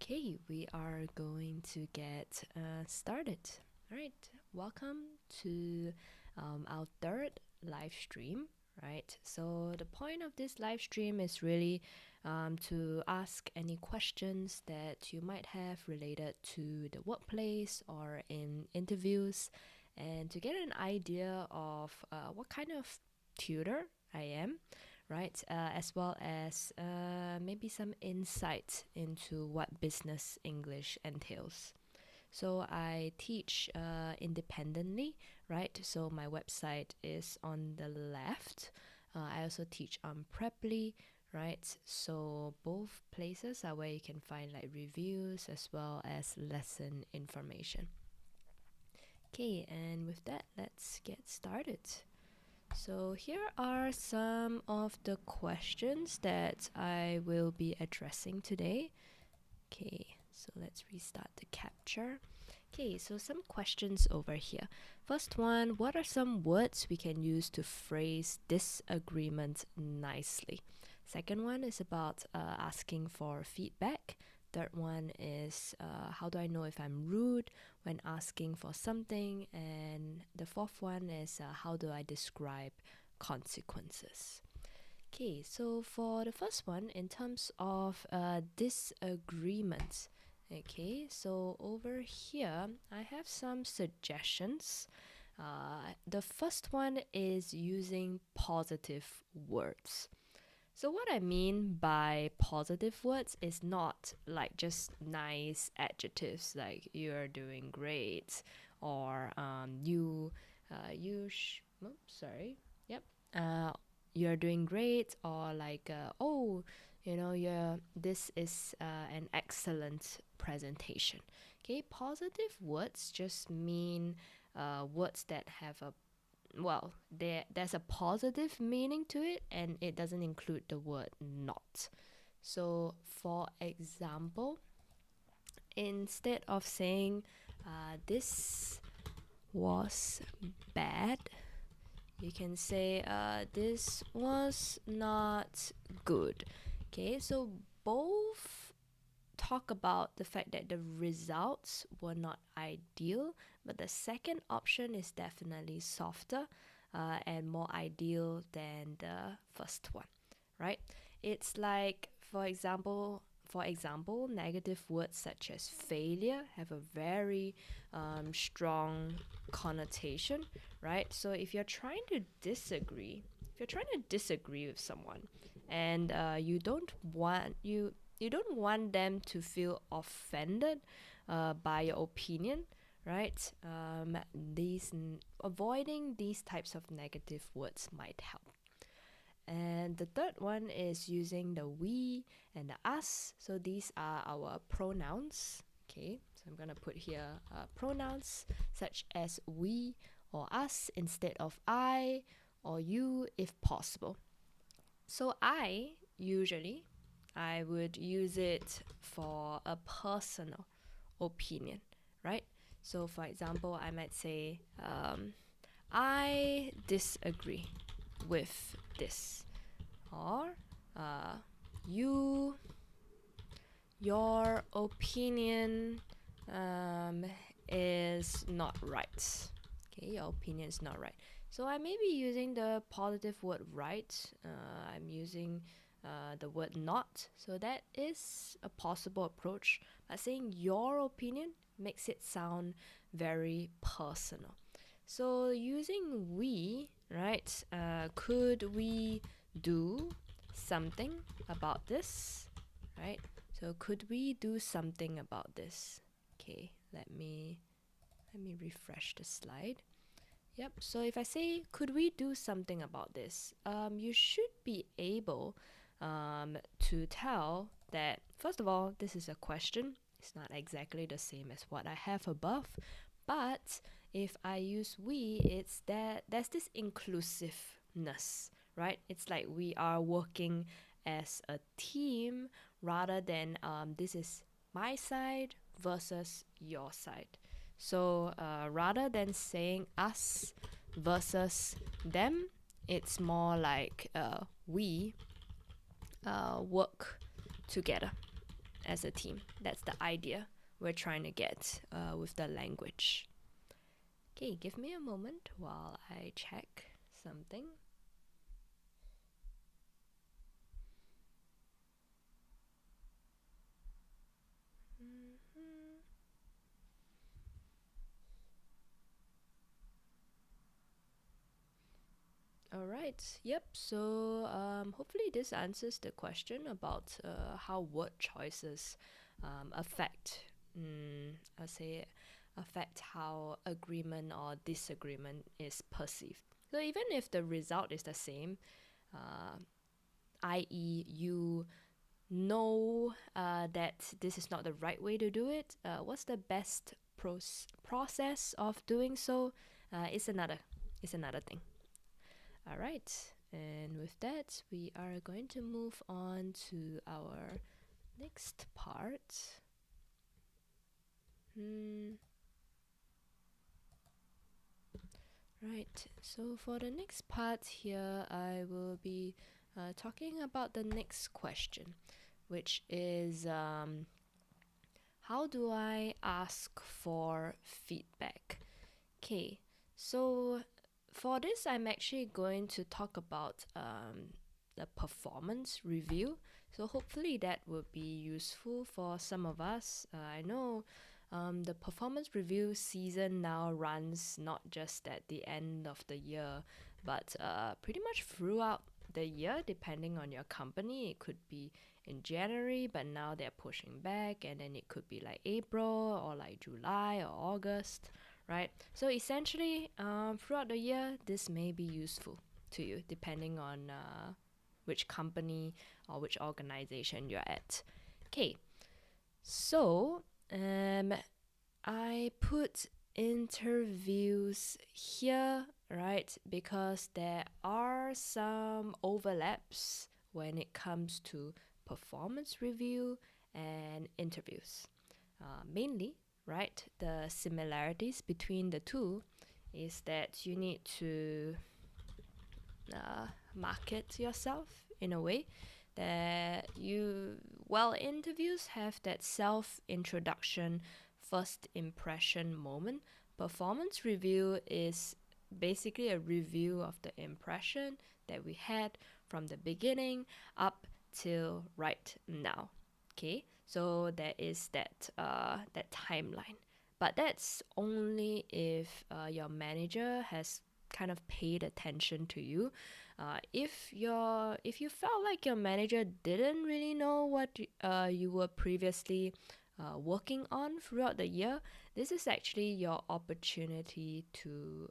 Okay, we are going to get started. All right, welcome to our third live stream. Right, so the point of this live stream is really to ask any questions that you might have related to the workplace or in interviews, and to get an idea of what kind of tutor I am, right? As well as maybe some insight into what business English entails. So I teach independently, right? So my website is on the left. I also teach on Preply, right? So both places are where you can find like reviews as well as lesson information. Okay, and with that, let's get started. So here are some of the questions that I will be addressing today. Okay, so let's restart the capture. Okay, so some questions over here. First one, what are some words we can use to phrase disagreement nicely? Second one is about asking for feedback. Third one is how do I know if I'm rude when asking for something? And the fourth one is how do I describe consequences? Okay, so for the first one, in terms of disagreements, okay, so over here, I have some suggestions. The first one is using positive words. So, what I mean by positive words is not like just nice adjectives like you're doing great or yep, uh, you're doing great or like, this is an excellent presentation. Okay, positive words just mean words that have there's a positive meaning to it and it doesn't include the word not. So, for example, instead of saying this was bad, you can say this was not good. Okay, so both talk about the fact that the results were not ideal, but the second option is definitely softer and more ideal than the first one, right? It's like, for example, negative words such as failure have a very strong connotation, right? So if you're trying to disagree with someone, and you don't want them to feel offended by your opinion, right? Avoiding these types of negative words might help. And the third one is using the we and the us. So these are our pronouns. Okay, so I'm gonna put here pronouns such as we or us instead of I or you if possible. So I would use it for a personal opinion, right? So for example, I might say, I disagree with this, or your opinion is not right. Okay, your opinion is not right. So I may be using the positive word right. I'm using the word not. So that is a possible approach. But saying your opinion makes it sound very personal. So using we, right? Could we do something about this, right? So could we do something about this? Okay, let me refresh the slide. Yep. So if I say, could we do something about this? You should be able to tell that, first of all, this is a question. It's not exactly the same as what I have above. But if I use we, it's that there's this inclusiveness, right? It's like we are working as a team rather than this is my side versus your side. So rather than saying us versus them, it's more like we work together. as a team. That's the idea we're trying to get with the language. Okay, give me a moment while I check something. All right. Yep. So hopefully this answers the question about how word choices affect, I say, affect how agreement or disagreement is perceived. So even if the result is the same, uh, i.e., you know that this is not the right way to do it, what's the best process of doing so? Is another thing. All right, and with that, we are going to move on to our next part. Right, so for the next part here, I will be talking about the next question, which is how do I ask for feedback? Okay, so for this, I'm actually going to talk about the performance review. So hopefully that will be useful for some of us. I know the performance review season now runs not just at the end of the year, but pretty much throughout the year, depending on your company. It could be in January, but now they're pushing back, and then it could be like April or like July or August, right? So essentially, throughout the year, this may be useful to you depending on which company or which organization you're at. Okay, so I put interviews here, right? Because there are some overlaps when it comes to performance review and interviews. Mainly, right, the similarities between the two is that you need to market yourself in a way that interviews have that self introduction, first impression moment. Performance review is basically a review of the impression that we had from the beginning up till right now. Okay, so there is that timeline, but that's only if your manager has kind of paid attention to you. If you felt like your manager didn't really know what you were previously working on throughout the year, this is actually your opportunity to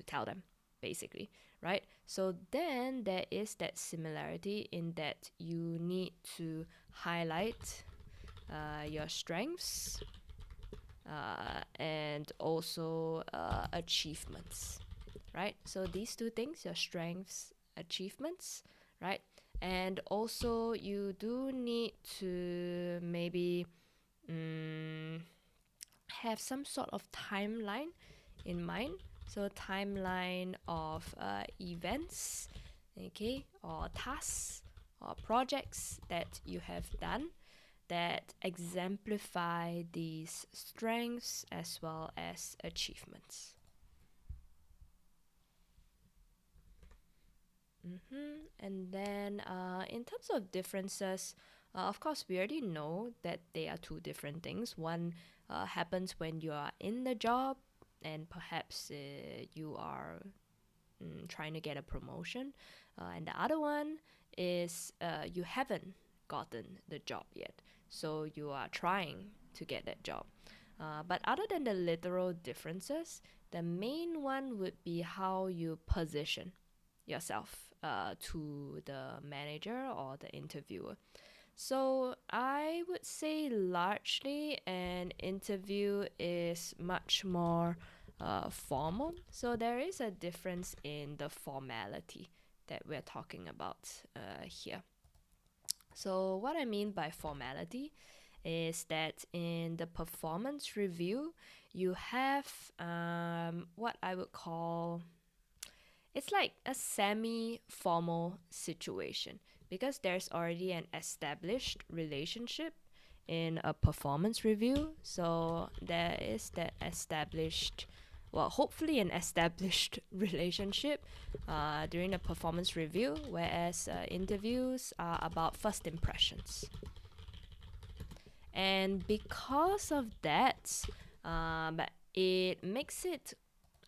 tell them, basically, right? So then there is that similarity in that you need to highlight your strengths and also achievements, right? So these two things, your strengths, achievements, right? And also you do need to maybe have some sort of timeline in mind. So timeline of events, okay, or tasks or projects that you have done that exemplify these strengths as well as achievements. And then in terms of differences, of course, we already know that they are two different things. One happens when you are in the job and perhaps you are trying to get a promotion. And the other one is you haven't gotten the job yet. So you are trying to get that job. But other than the literal differences, the main one would be how you position yourself to the manager or the interviewer. So I would say largely an interview is much more formal. So there is a difference in the formality that we're talking about here. So what I mean by formality is that in the performance review, you have what I would call, it's like a semi-formal situation because there's already an established relationship in a performance review. So there is that established, well, hopefully an established relationship during a performance review, whereas interviews are about first impressions. And because of that, um, it makes it,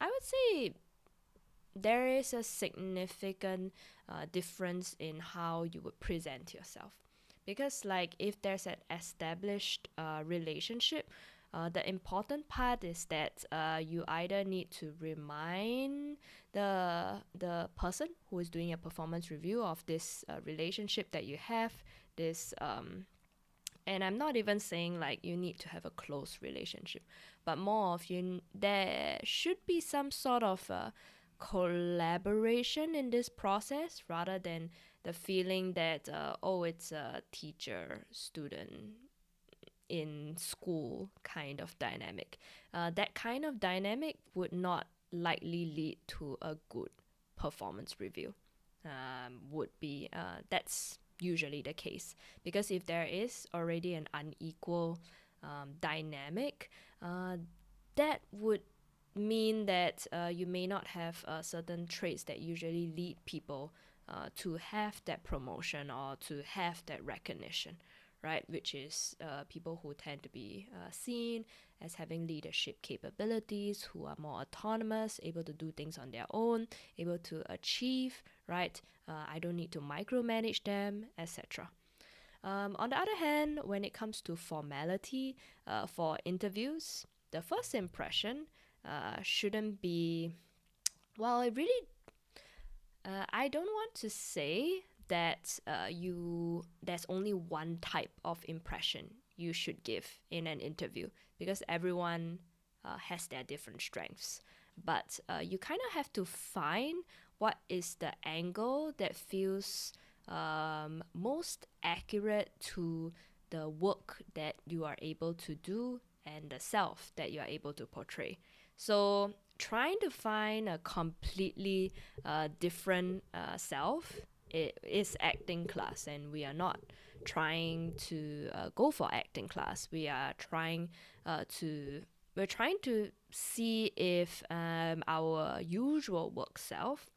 I would say, there is a significant difference in how you would present yourself. Because, like, if there's an established relationship, the important part is that you either need to remind the person who is doing a performance review of this relationship that you have, this and I'm not even saying like you need to have a close relationship, but more of there should be some sort of collaboration in this process rather than the feeling that oh, it's a teacher student in school kind of dynamic. That kind of dynamic would not likely lead to a good performance review. Would be That's usually the case, because if there is already an unequal dynamic, that would mean that you may not have certain traits that usually lead people to have that promotion or to have that recognition, right? Which is people who tend to be seen as having leadership capabilities, who are more autonomous, able to do things on their own, able to achieve, right? I don't need to micromanage them, etc. On the other hand, when it comes to formality for interviews, the first impression shouldn't be, well, it really, I don't want to say that there's only one type of impression you should give in an interview, because everyone has their different strengths. But you kind of have to find what is the angle that feels most accurate to the work that you are able to do and the self that you are able to portray. So trying to find a completely different self, it is acting class, and we are not trying to go for acting class. We're trying to see if our usual work self,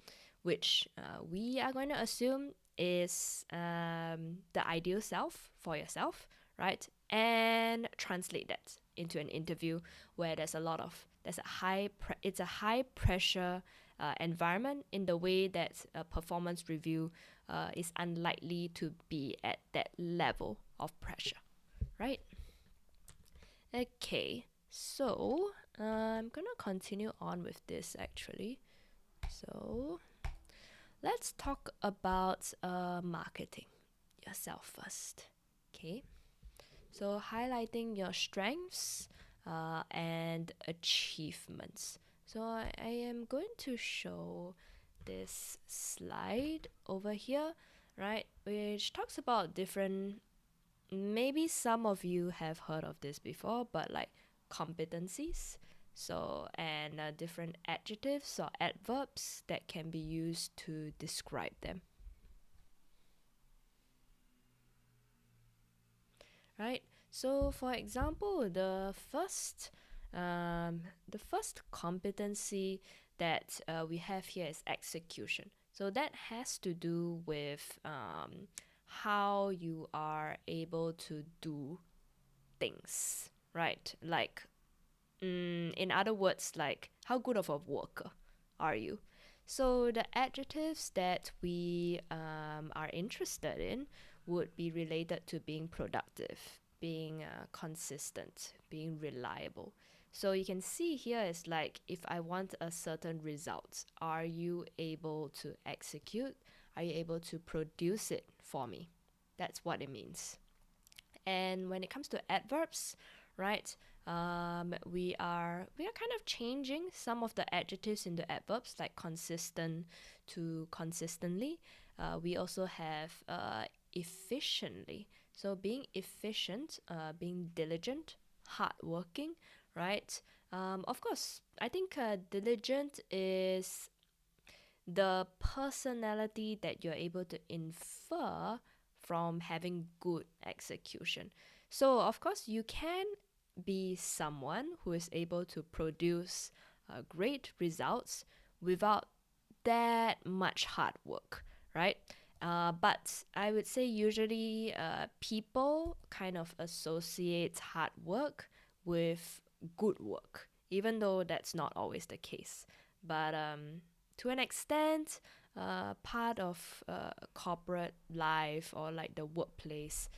which we are going to assume is the ideal self for yourself, right? And translate that into an interview where it's a high pressure environment, in the way that a performance review is unlikely to be at that level of pressure, right? Okay, so I'm gonna continue on with this actually. So let's talk about marketing yourself first. Okay, so highlighting your strengths and achievements. So I am going to show this slide over here, right, which talks about different, maybe some of you have heard of this before, but like competencies. So, and different adjectives or adverbs that can be used to describe them, right? So, for example, the first competency that we have here is execution. So that has to do with how you are able to do things, right? Like, in other words, like how good of a worker are you? So the adjectives that we are interested in would be related to being productive, being consistent, being reliable. So you can see here is like, if I want a certain result, are you able to execute? Are you able to produce it for me? That's what it means. And when it comes to adverbs, right, we are kind of changing some of the adjectives into adverbs, like consistent to consistently. We also have efficiently. So being efficient, being diligent, hardworking, right? Of course, I think diligent is the personality that you're able to infer from having good execution. So, of course, you can be someone who is able to produce great results without that much hard work, right? But I would say usually people kind of associate hard work with good work, even though that's not always the case. But to an extent, part of corporate life or like the workplace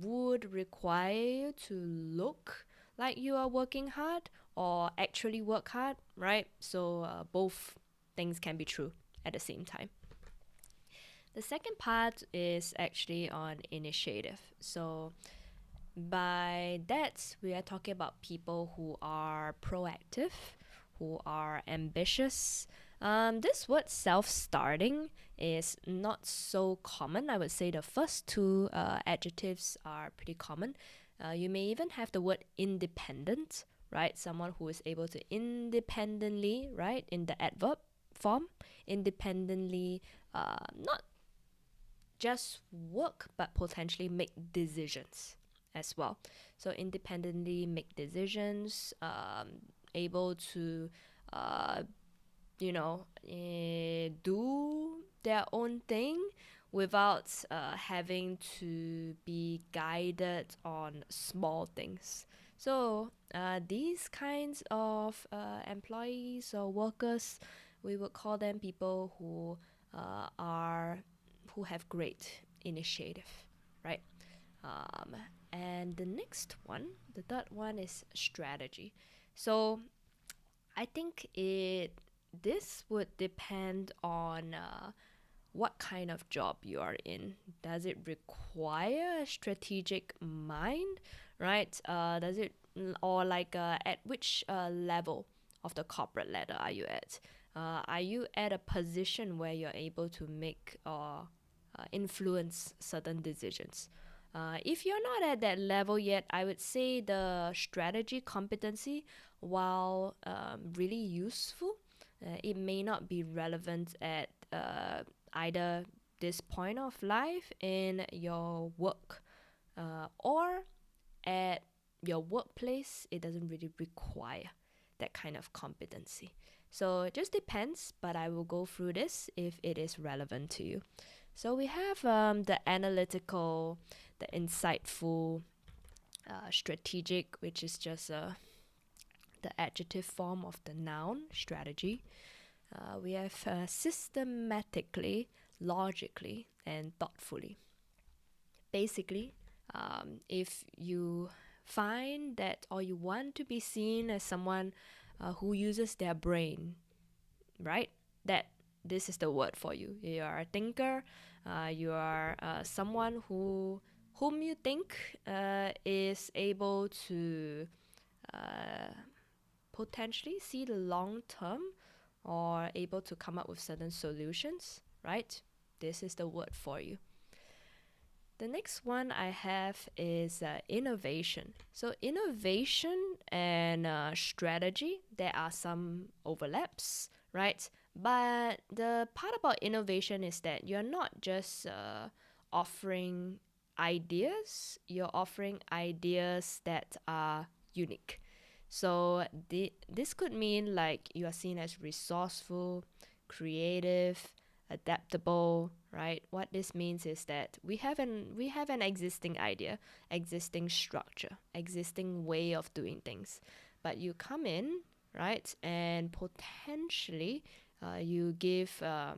would require you to look like you are working hard or actually work hard, right? So both things can be true at the same time. The second part is actually on initiative. So by that, we are talking about people who are proactive, who are ambitious. This word self-starting is not so common. I would say the first two adjectives are pretty common. You may even have the word independent, right? Someone who is able to independently, right, in the adverb form, independently, not just work, but potentially make decisions as well. So independently make decisions, able to, uh, do their own thing without having to be guided on small things. So these kinds of employees or workers, we would call them people who have great initiative, right? Um, and the next one, the third one is strategy. So I think this would depend on what kind of job you are in. Does it require a strategic mind, right? Does it, or like at which level of the corporate ladder are you at? Are you at a position where you're able to make or influence certain decisions? If you're not at that level yet, I would say the strategy competency, while really useful, it may not be relevant at either this point of life in your work or at your workplace. It doesn't really require that kind of competency. So it just depends, but I will go through this if it is relevant to you. So we have the analytical, the insightful, strategic, which is just the adjective form of the noun strategy. We have systematically, logically, and thoughtfully. Basically, if you find that or you want to be seen as someone who uses their brain, right? That this is the word for you. You are a thinker. You are someone whom you think is able to potentially see the long term or able to come up with certain solutions, right? This is the word for you. The next one I have is innovation. So innovation and strategy, there are some overlaps, right? But the part about innovation is that you're not just offering ideas, you're offering ideas that are unique. So this could mean like you are seen as resourceful, creative, adaptable, right? What this means is that we have an existing idea, existing structure, existing way of doing things, but you come in, right, and potentially you give a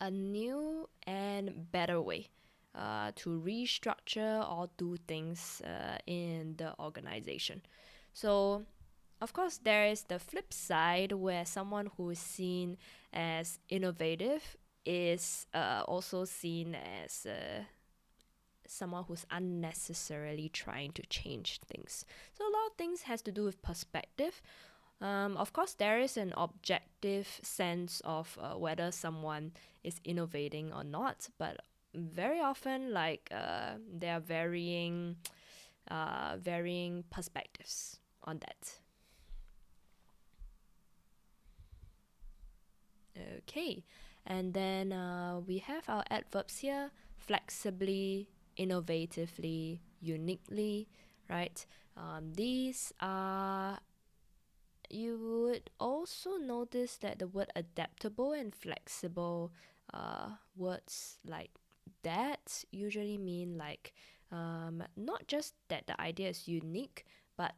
new and better way to restructure or do things in the organization. So of course, there is the flip side where someone who is seen as innovative is also seen as someone who's unnecessarily trying to change things. So a lot of things has to do with perspective. Of course, there is an objective sense of whether someone is innovating or not, but very often, like there are varying perspectives on that. Okay, and then we have our adverbs here. flexibly, innovatively, uniquely, right? These are, you would also notice that the word adaptable and flexible, words like that usually mean like, not just that the idea is unique, but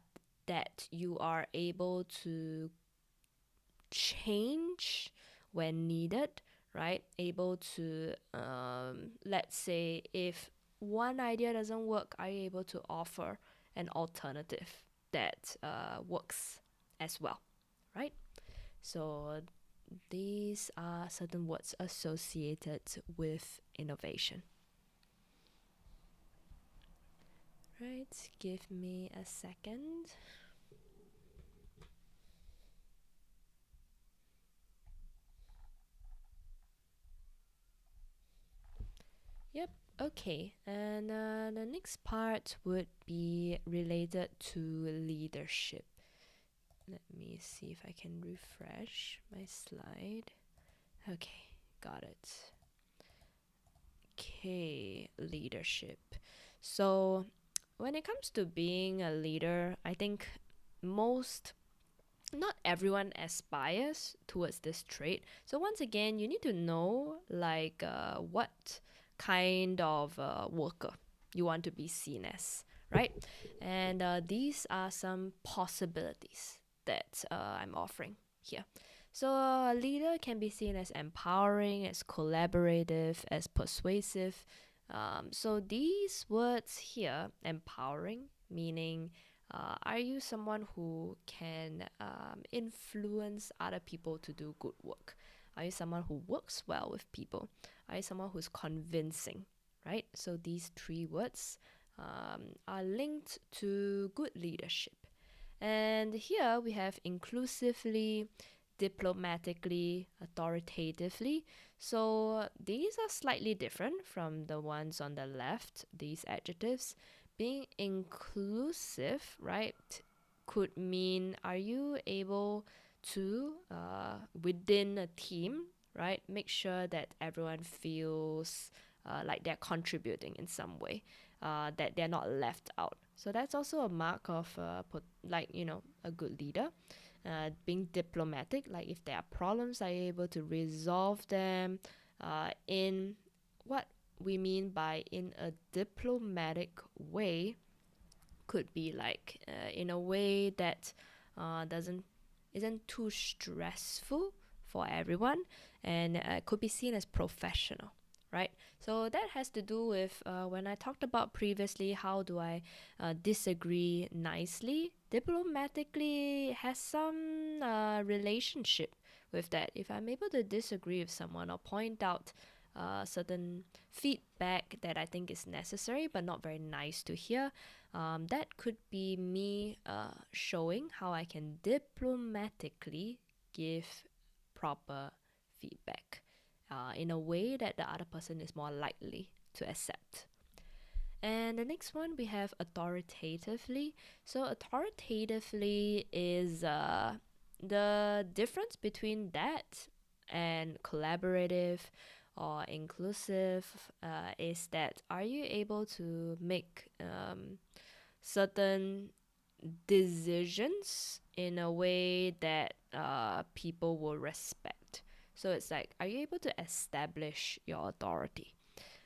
that you are able to change when needed, right? Able to, let's say, if one idea doesn't work, are you able to offer an alternative that works as well, right? So these are certain words associated with innovation. Right, give me a second. Yep, okay. And the next part would be related to leadership. Let me see if I can refresh my slide. Okay, got it. Okay, leadership. So, when it comes to being a leader, I think most, not everyone aspires towards this trait. So once again, you need to know like what kind of worker you want to be seen as, right? And these are some possibilities that I'm offering here. So a leader can be seen as empowering, as collaborative, as persuasive. So these words here, empowering, meaning are you someone who can influence other people to do good work? Are you someone who works well with people? Are you someone who's convincing, right? So these three words are linked to good leadership. And here we have inclusively, diplomatically, authoritatively. So these are slightly different from the ones on the left, these adjectives. Being inclusive, right, could mean are you able to, within a team, right, make sure that everyone feels like they're contributing in some way, that they're not left out. So that's also a mark of, like, you know, a good leader. Being diplomatic, like if there are problems, are you able to resolve them in what we mean by in a diplomatic way could be like in a way that doesn't isn't too stressful for everyone and could be seen as professional, right? So that has to do with when I talked about previously how do I disagree nicely, diplomatically has some relationship with that. If I'm able to disagree with someone or point out certain feedback that I think is necessary but not very nice to hear, that could be me showing how I can diplomatically give proper feedback in a way that the other person is more likely to accept. And the next one we have authoritatively. So authoritatively is the difference between that and collaborative or inclusive is that are you able to make certain decisions in a way that people will respect. So it's like, are you able to establish your authority?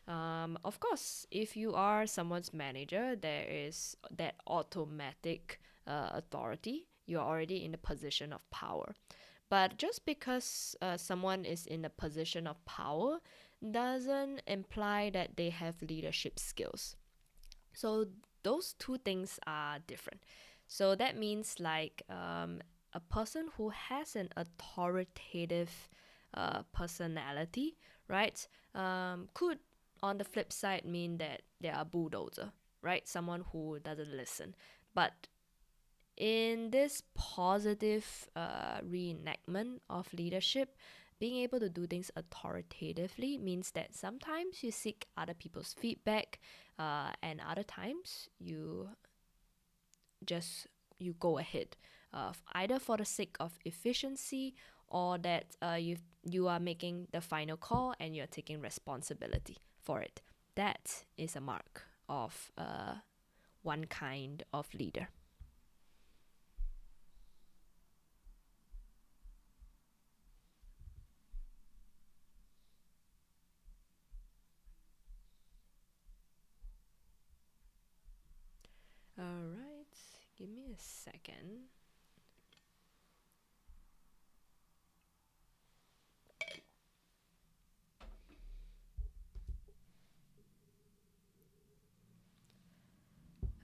Of course, if you are someone's manager, there is that automatic authority. You're already in a position of power. But just because someone is in a position of power doesn't imply that they have leadership skills. So those two things are different. So that means like a person who has an authoritative personality, right, could on the flip side mean that they are a bulldozer, right? Someone who doesn't listen. But in this positive reenactment of leadership, being able to do things authoritatively means that sometimes you seek other people's feedback, and other times you go ahead, either for the sake of efficiency or that you are making the final call and you're taking responsibility for it. That is a mark of one kind of leader. All right, give me a second.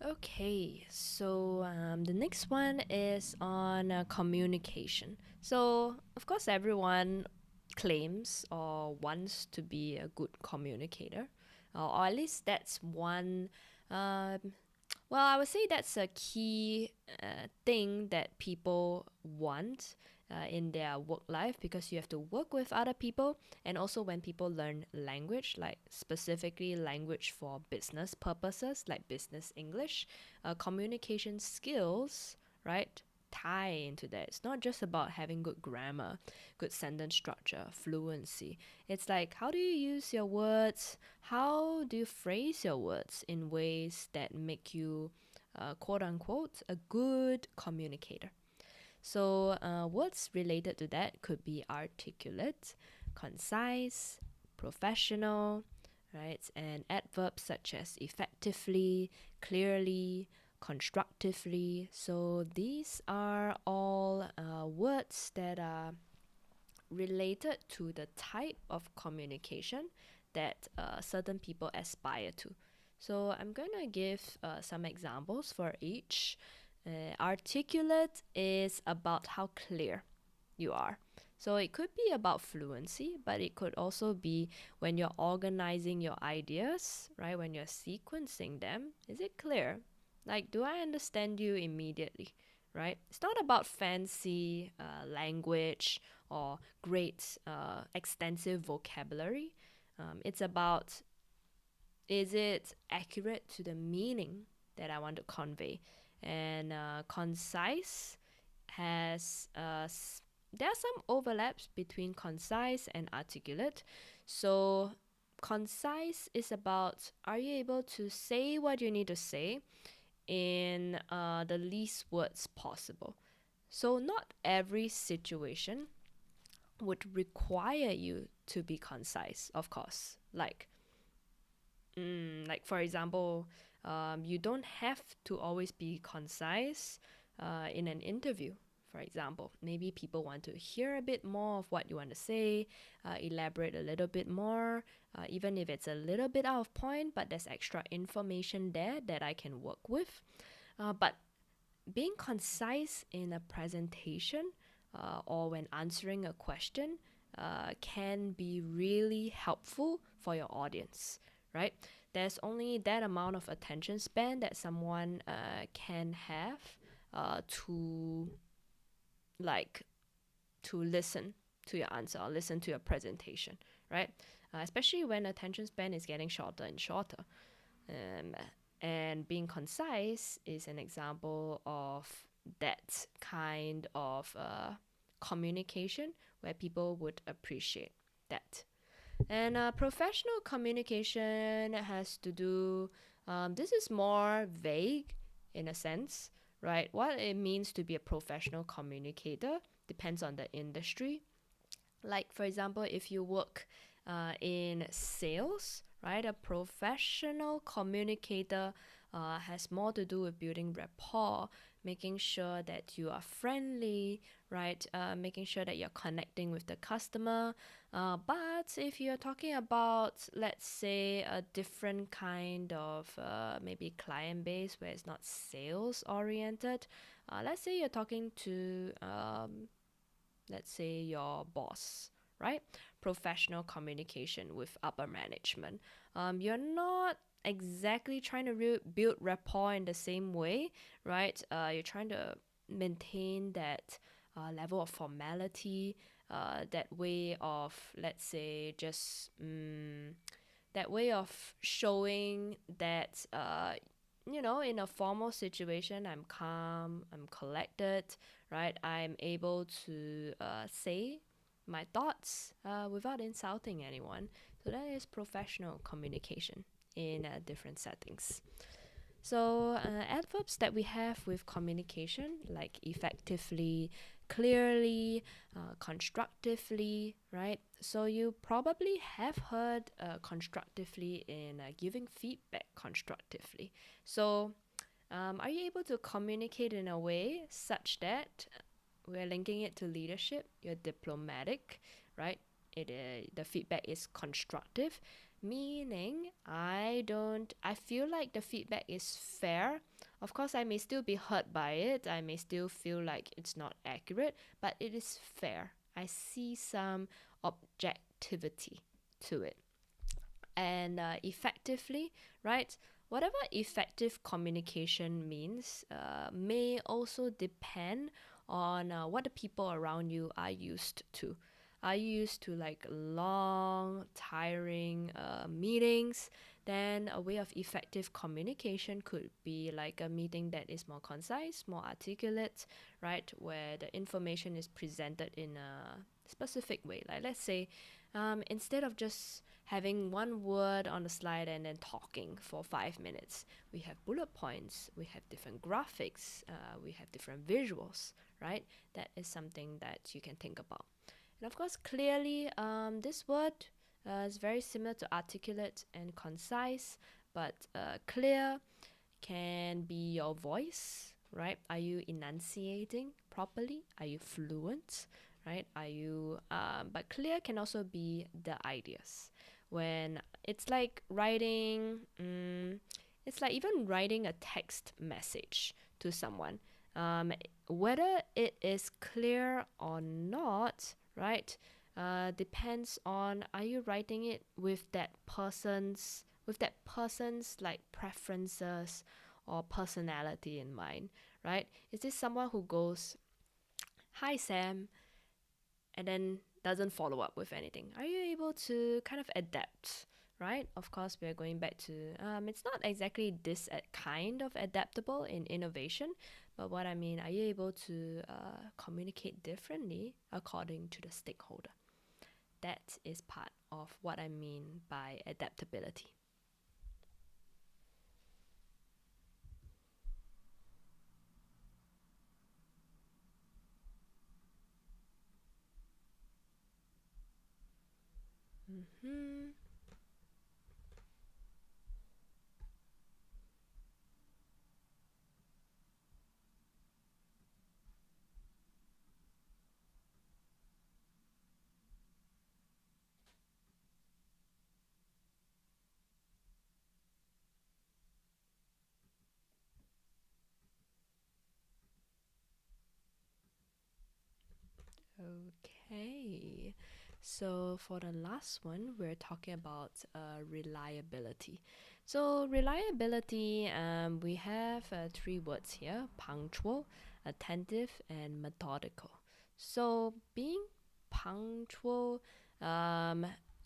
Okay, so the next one is on communication. So, of course, everyone claims or wants to be a good communicator, or at least that's one. Um, well, I would say that's a key thing that people want in their work life, because you have to work with other people, and also when people learn language, like specifically language for business purposes, like business English, communication skills, right? Tie into that. It's not just about having good grammar, good sentence structure, fluency. It's like, how do you use your words? How do you phrase your words in ways that make you, quote unquote, a good communicator? So, words related to that could be articulate, concise, professional, right? And adverbs such as effectively, clearly, constructively. So, these are all words that are related to the type of communication that certain people aspire to. So I'm going to give some examples for each. Articulate is about how clear you are. So it could be about fluency, but it could also be when you're organizing your ideas, right? When you're sequencing them, is it clear? Like, do I understand you immediately, right? It's not about fancy language or great extensive vocabulary. It's about, is it accurate to the meaning that I want to convey? And concise has there are some overlaps between concise and articulate. So concise is about, are you able to say what you need to say in the least words possible? So not every situation would require you to be concise, of course. Like for example, you don't have to always be concise in an interview. For example, maybe people want to hear a bit more of what you want to say, elaborate a little bit more, even if it's a little bit out of point, but there's extra information there that I can work with. But being concise in a presentation or when answering a question can be really helpful for your audience, right? There's only that amount of attention span that someone can have to like to listen to your answer or listen to your presentation, right? Especially when attention span is getting shorter and shorter. Um, and being concise is an example of that kind of communication where people would appreciate that. And professional communication has to do, this is more vague in a sense, right? What it means to be a professional communicator depends on the industry. Like, for example, if you work in sales, right, a professional communicator has more to do with building rapport, making sure that you are friendly, right, making sure that you're connecting with the customer. But if you're talking about, let's say, a different kind of maybe client base where it's not sales oriented, let's say you're talking to let's say your boss, right? Professional communication with upper management. You're not exactly trying to build rapport in the same way, right? You're trying to maintain that level of formality, that way of, let's say, just that way of showing that in a formal situation, I'm calm, I'm collected, right? I'm able to say my thoughts without insulting anyone. So that is professional communication. in different settings. So, adverbs that we have with communication, like effectively, clearly, constructively, right? So, you probably have heard constructively in giving feedback constructively. So, are you able to communicate in a way such that we're linking it to leadership? You're diplomatic, right? The feedback is constructive, meaning I feel like the feedback is fair. Of course, I may still be hurt by it. I may still feel like it's not accurate, but it is fair. I see some objectivity to it. And effectively, right? Whatever effective communication means may also depend on what the people around you are used to. Are you used to like long, tiring meetings? Then a way of effective communication could be like a meeting that is more concise, more articulate, right? Where the information is presented in a specific way. Like, let's say, instead of just having one word on the slide and then talking for 5 minutes. We have bullet points, we have different graphics, we have different visuals, right? That is something that you can think about. And of course, clearly, this word is very similar to articulate and concise, but clear can be your voice, right? Are you enunciating properly? Are you fluent, right? Are you, but clear can also be the ideas. When it's like writing, it's like even writing a text message to someone. Whether it is clear or not, right? Depends on, are you writing it with that person's like preferences or personality in mind, right? Is this someone who goes, "Hi Sam," and then doesn't follow up with anything? Are you able to kind of adapt, right? Of course, we're going back to it's not exactly this kind of adaptable in innovation, but what I mean, are you able to communicate differently according to the stakeholder? That is part of what I mean by adaptability. Mm-hmm. Okay, so for the last one, we're talking about reliability. So, reliability, we have three words here: punctual, attentive, and methodical. So, being punctual,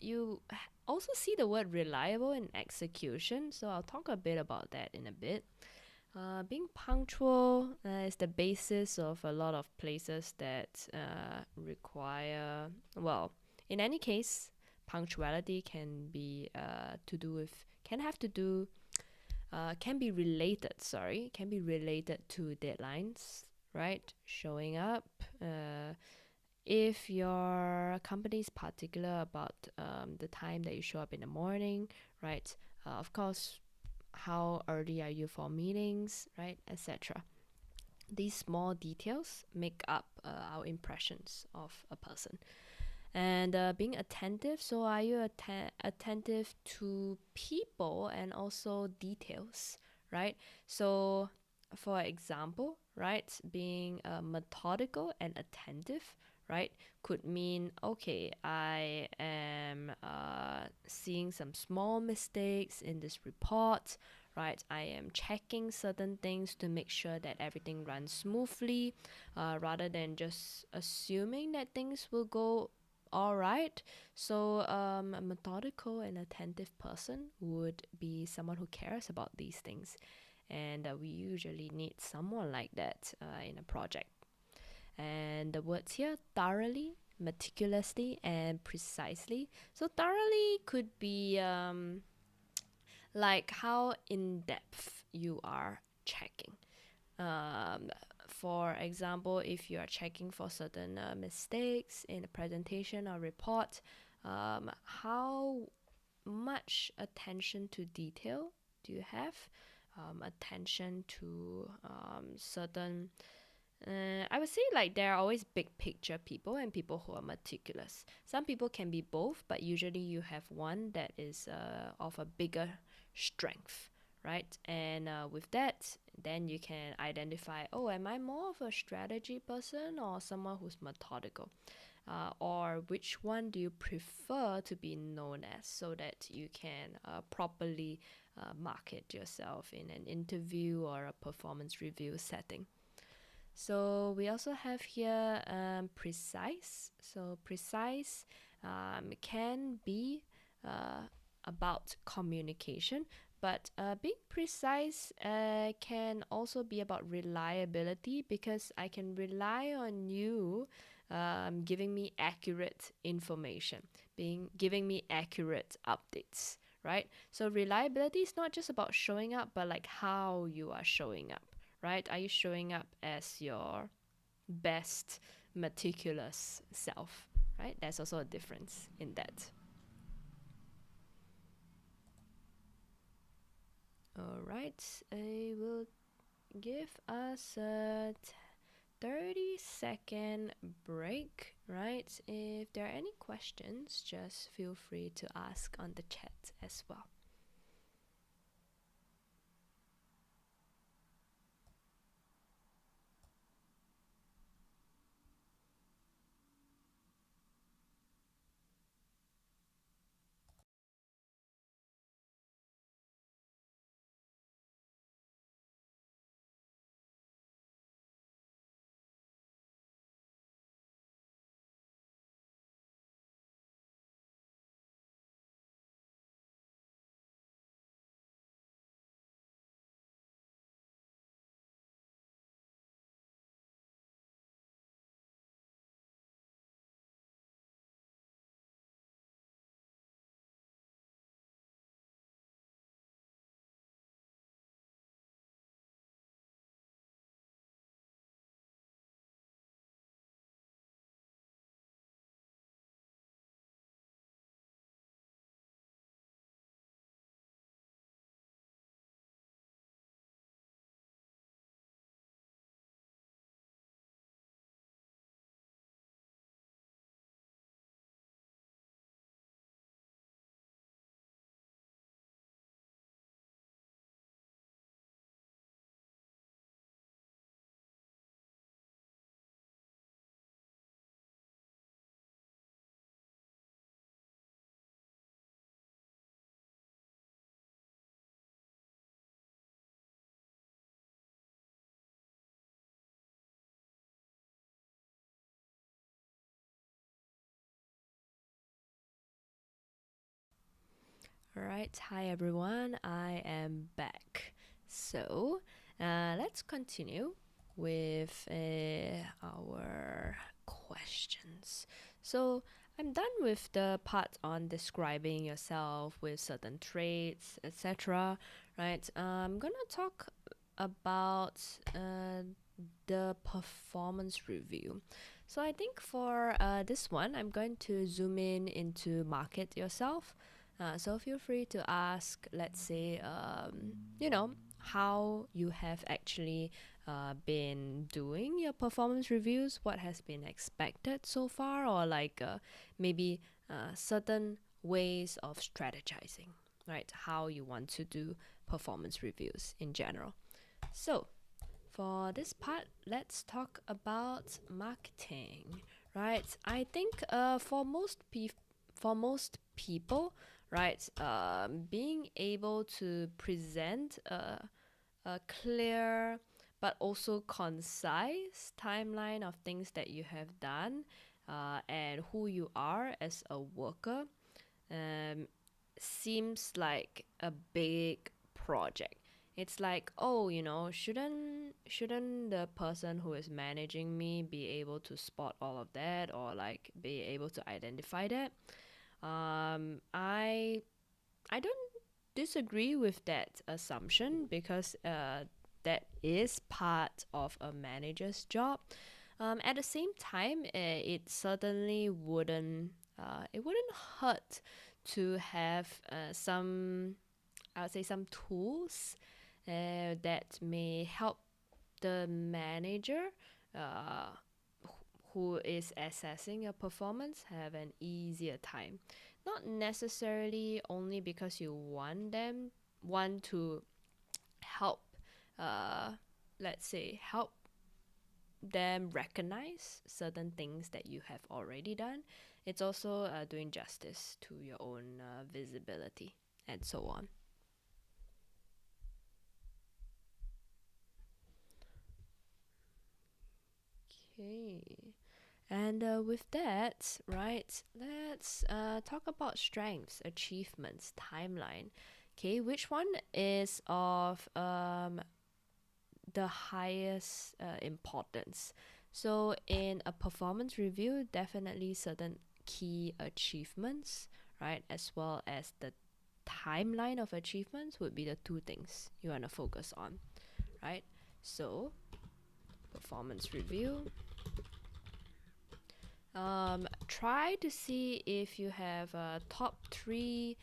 you also see the word reliable in execution. So, I'll talk a bit about that in a bit. Being punctual is the basis of a lot of places that require, well, in any case, punctuality can be to do with, can have to do, can be related to deadlines, right? Showing up. If your company is particular about the time that you show up in the morning, right? Of course, how early are you for meetings, right, etc. These small details make up our impressions of a person. And being attentive, so are you attentive to people and also details, right? So for example, right, being methodical and attentive, right, could mean, okay, I am seeing some small mistakes in this report, right? I am checking certain things to make sure that everything runs smoothly, rather than just assuming that things will go all right. So, a methodical and attentive person would be someone who cares about these things. And we usually need someone like that in a project. And the words here: thoroughly, meticulously, and precisely. So, thoroughly could be like how in depth you are checking. Um, for example, if you are checking for certain mistakes in a presentation or report, how much attention to detail do you have? Attention to certain I would say like there are always big picture people and people who are meticulous. Some people can be both, but usually you have one that is of a bigger strength, right? And with that, then you can identify, oh, am I more of a strategy person or someone who's methodical? Or which one do you prefer to be known as so that you can properly market yourself in an interview or a performance review setting? So we also have here precise. So precise can be about communication, but being precise can also be about reliability because I can rely on you giving me accurate information, being giving me accurate updates, right? So reliability is not just about showing up, but like how you are showing up, right? Are you showing up as your best meticulous self, right? There's also a difference in that. All right, I will give us a 30-second break, right? If there are any questions, just feel free to ask on the chat as well. All right, hi everyone, I am back. So let's continue with our questions. So I'm done with the part on describing yourself with certain traits, etc. Right? I'm gonna talk about the performance review. So I think for this one, I'm going to zoom in into market yourself. So feel free to ask, let's say, how you have actually been doing your performance reviews, what has been expected so far, or like maybe certain ways of strategizing, right? How you want to do performance reviews in general. So for this part, let's talk about marketing, right? I think for most people, right, being able to present a clear but also concise timeline of things that you have done and who you are as a worker um, seems like a big project. It's like, oh, shouldn't the person who is managing me be able to spot all of that or like be able to identify that? I don't disagree with that assumption because that is part of a manager's job. At the same time, it certainly wouldn't hurt to have some, I would say, some tools that may help the manager uh, who is assessing your performance have an easier time. Not necessarily only because you want to help, uh, let's say, help them recognize certain things that you have already done. It's also doing justice to your own visibility and so on. Okay. And with that, right, let's talk about strengths, achievements, timeline. Okay, which one is of the highest importance? So, in a performance review, definitely certain key achievements, right, as well as the timeline of achievements would be the two things you want to focus on, right? So, performance review. Try to see if you have top three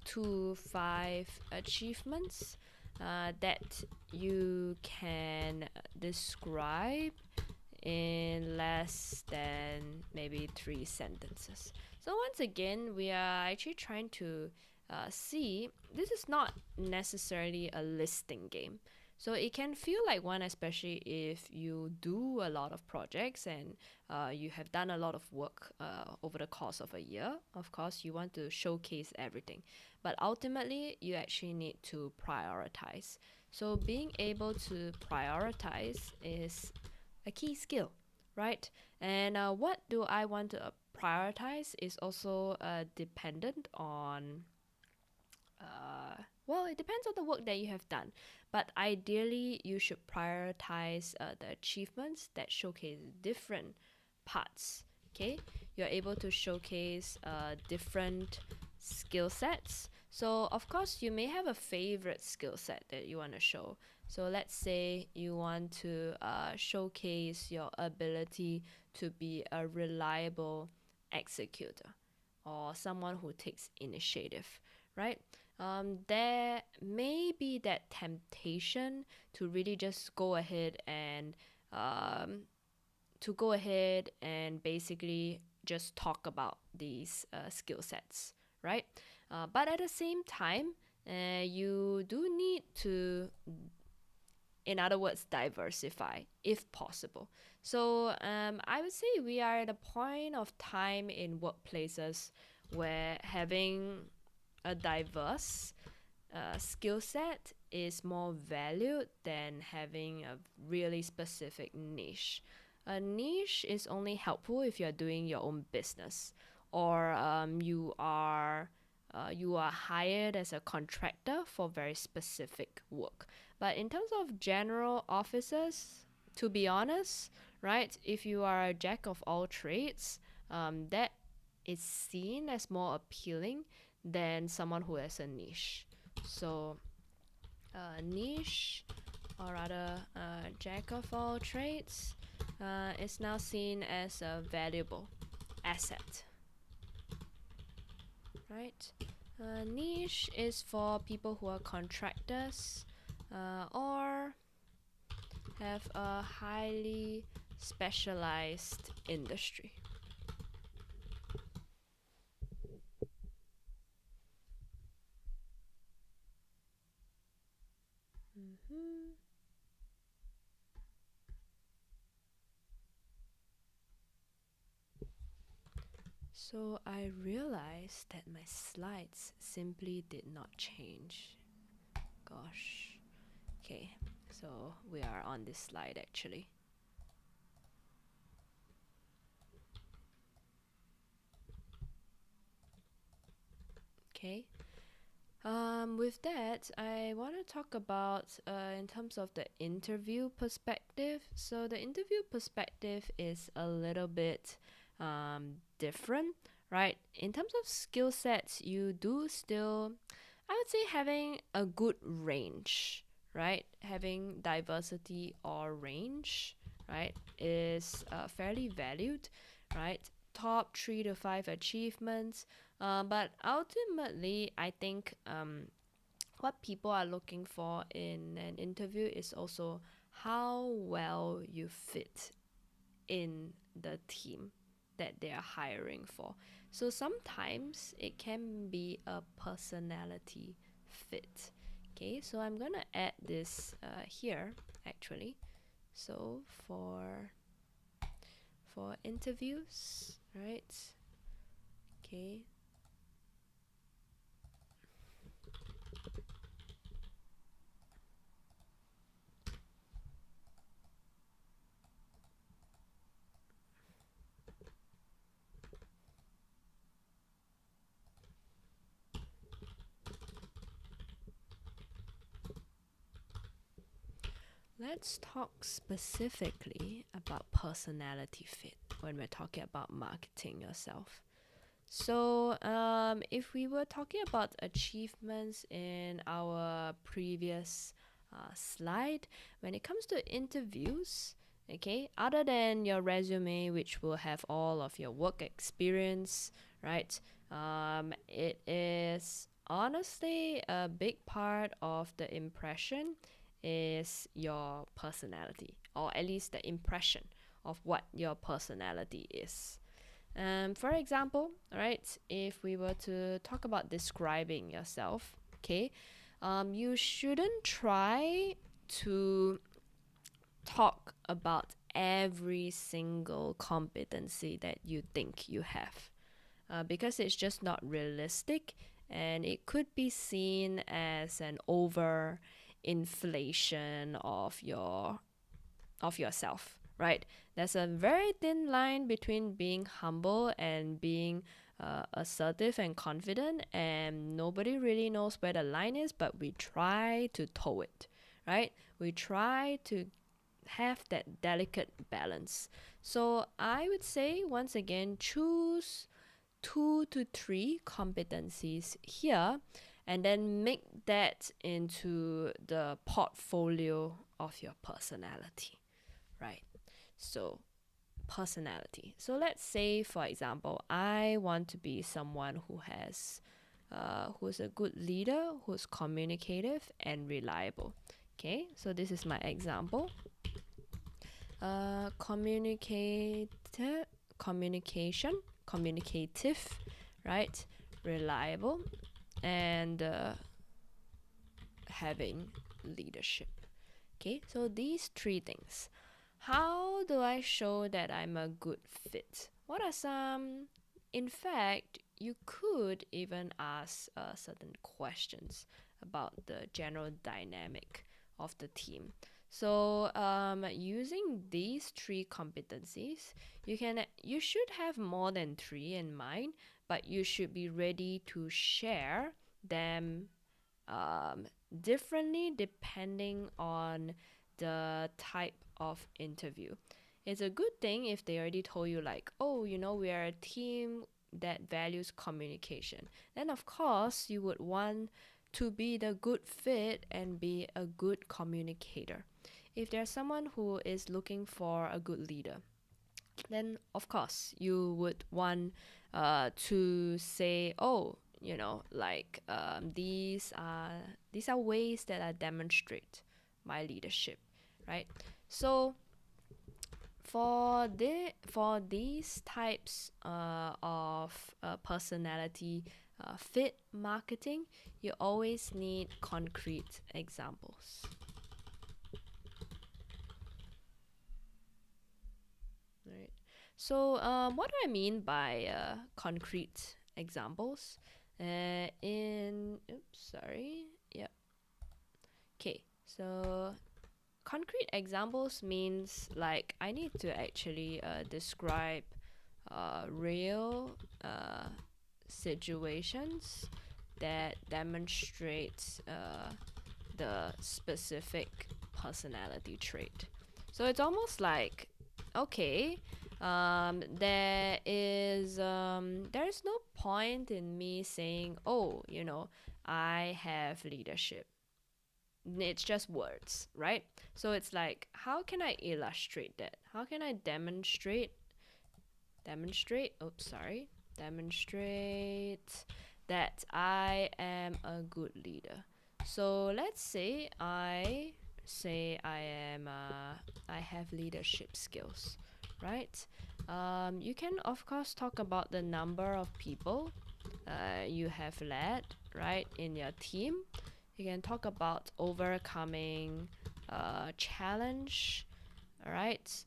to five achievements that you can describe in less than maybe 3 sentences. So once again, we are actually trying to see, this is not necessarily a listing game. So it can feel like one, especially if you do a lot of projects and you have done a lot of work over the course of a year. Of course, you want to showcase everything, but ultimately, you actually need to prioritize. So being able to prioritize is a key skill, right? And what do I want to prioritize is also dependent on well, it depends on the work that you have done. But ideally, you should prioritize the achievements that showcase different parts. Okay, you're able to showcase different skill sets. So, of course, you may have a favorite skill set that you want to show. So, let's say you want to showcase your ability to be a reliable executor or someone who takes initiative, right? There may be that temptation to really just um, go ahead and basically just talk about these skill sets, right? But at the same time, you do need to, in other words, diversify if possible. So I would say we are at a point of time in workplaces where having a diverse skill set is more valued than having a really specific niche. A niche is only helpful if you're doing your own business or you are hired as a contractor for very specific work. But in terms of general offices, to be honest, right, if you are a jack of all trades, that is seen as more appealing than someone who has a niche. So, niche, or rather, jack of all trades, is now seen as a valuable asset, right? Niche is for people who are contractors or have a highly specialized industry. Mm-hmm. So I realized that my slides simply did not change. Gosh. Okay, so we are on this slide actually. Okay. With that, I want to talk about in terms of the interview perspective. So the interview perspective is a little bit different, right? In terms of skill sets, you do still, I would say having a good range, right? Having diversity or range, right, is fairly valued, right? Top 3 to 5 achievements. But ultimately, I think what people are looking for in an interview is also how well you fit in the team that they are hiring for. So sometimes it can be a personality fit. Okay, so I'm gonna add this here actually. So for interviews, right? Okay, let's talk specifically about personality fit when we're talking about marketing yourself. So, if we were talking about achievements in our previous slide, when it comes to interviews, okay, other than your resume, which will have all of your work experience, right? It is honestly a big part of the impression is your personality, or at least the impression of what your personality is. For example, right, if we were to talk about describing yourself, okay, you shouldn't try to talk about every single competency that you think you have, because it's just not realistic, and it could be seen as an over inflation of yourself, right? There's a very thin line between being humble and being assertive and confident, and nobody really knows where the line is, but we try to toe it, right? We try to have that delicate balance. So I would say, once again, choose 2 to 3 competencies here and then make that into the portfolio of your personality, right? So, personality. So, let's say, for example, I want to be someone who's a good leader, who's communicative and reliable. Okay, so this is my example. Communicator, communication, communicative, right? Reliable, and having leadership. Okay, so these 3 things. How do I show that I'm a good fit? What are some? In fact, you could even ask certain questions about the general dynamic of the team. So, using these 3 competencies, you should have more than 3 in mind, but you should be ready to share them um, differently depending on the type of interview. It's a good thing if they already told you, like, oh, we are a team that values communication. Then, of course, you would want to be the good fit and be a good communicator. If there's someone who is looking for a good leader, then of course you would want to say, oh, like these are ways that I demonstrate my leadership, right? So for these types of personality fit marketing, you always need concrete examples. Right. So, what do I mean by concrete examples? Yeah. Okay. So, concrete examples means like I need to actually describe real situations that demonstrate the specific personality trait. So it's almost like, okay, there is no point in me saying, oh, I have leadership. It's just words, right? So it's like, how can I illustrate that? How can I demonstrate demonstrate that I am a good leader? So let's say I have leadership skills, right? You can of course talk about the number of people you have led, right, in your team. You can talk about overcoming challenge, right,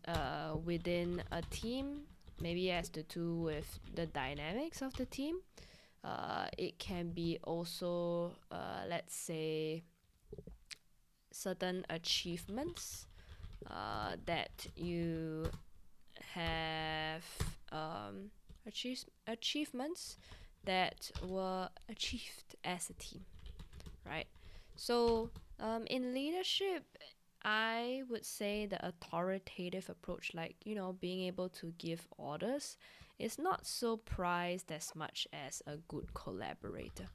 within a team. Maybe it has to do with the dynamics of the team. It can be also, let's say, certain achievements that you have achievements that were achieved as a team, right? So, in leadership, I would say the authoritative approach, like, being able to give orders, is not so prized as much as a good collaborator.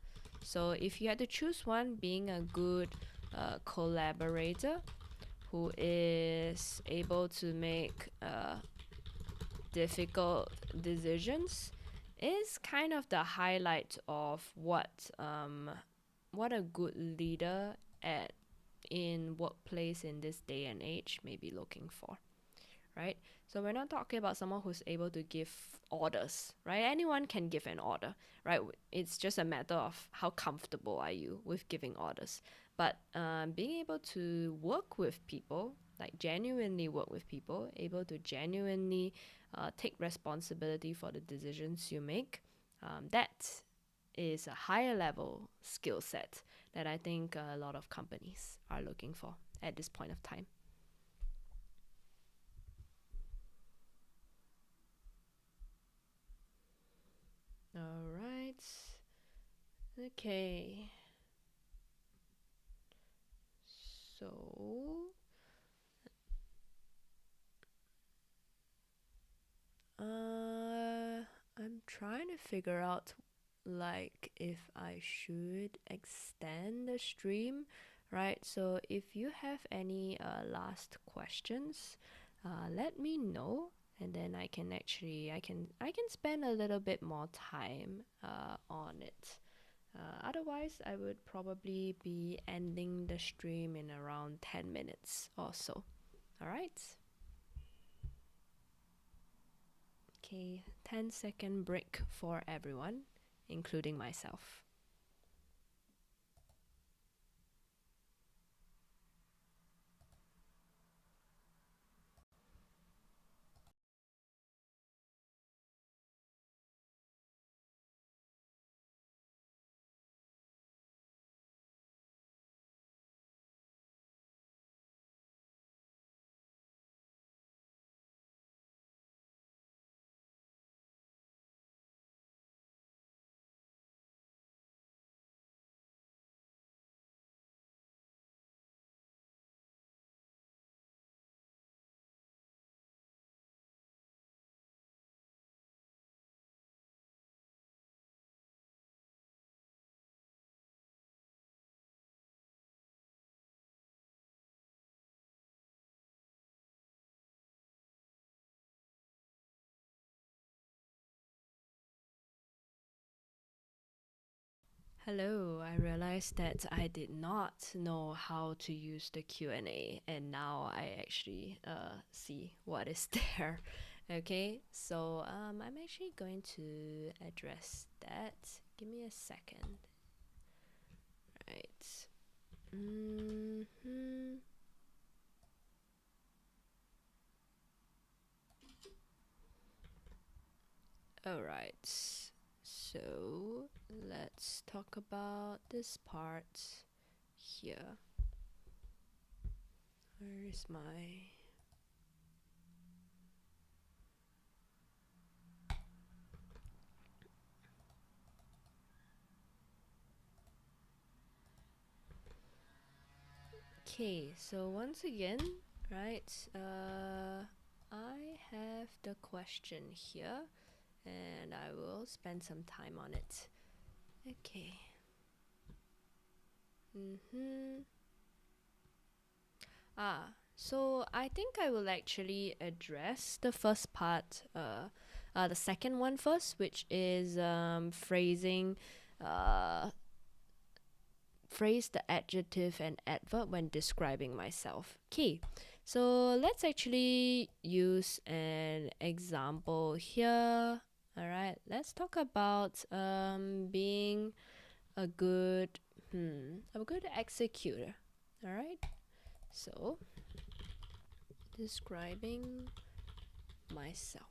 So, if you had to choose one, being a good collaborator who is able to make difficult decisions is kind of the highlight of what a good leader at in workplace in this day and age may be looking for, right? So we're not talking about someone who's able to give orders, right? Anyone can give an order, right? It's just a matter of how comfortable are you with giving orders. But being able to work with people, like genuinely work with people, able to genuinely take responsibility for the decisions you make, that is a higher level skill set that I think a lot of companies are looking for at this point of time. All right. Okay. So, I'm trying to figure out like if I should extend the stream, right? So if you have any last questions, let me know, and then I can spend a little bit more time on it. Otherwise, I would probably be ending the stream in around 10 minutes or so. All right. Okay, 10-second break for everyone, including myself. Hello, I realized that I did not know how to use the Q&A, and now I actually see what is there. Okay, so I'm actually going to address that. Give me a second. Right. All right. So let's talk about this part here. Where is my... Okay, so once again, right, I have the question here, and I will spend some time on it. Okay. Mm-hmm. So I think I will actually address the first part, the second one first, which is uh, phrase the adjective and adverb when describing myself. Okay, so let's actually use an example here. All right, let's talk about being a good a good executor. All right, so describing myself.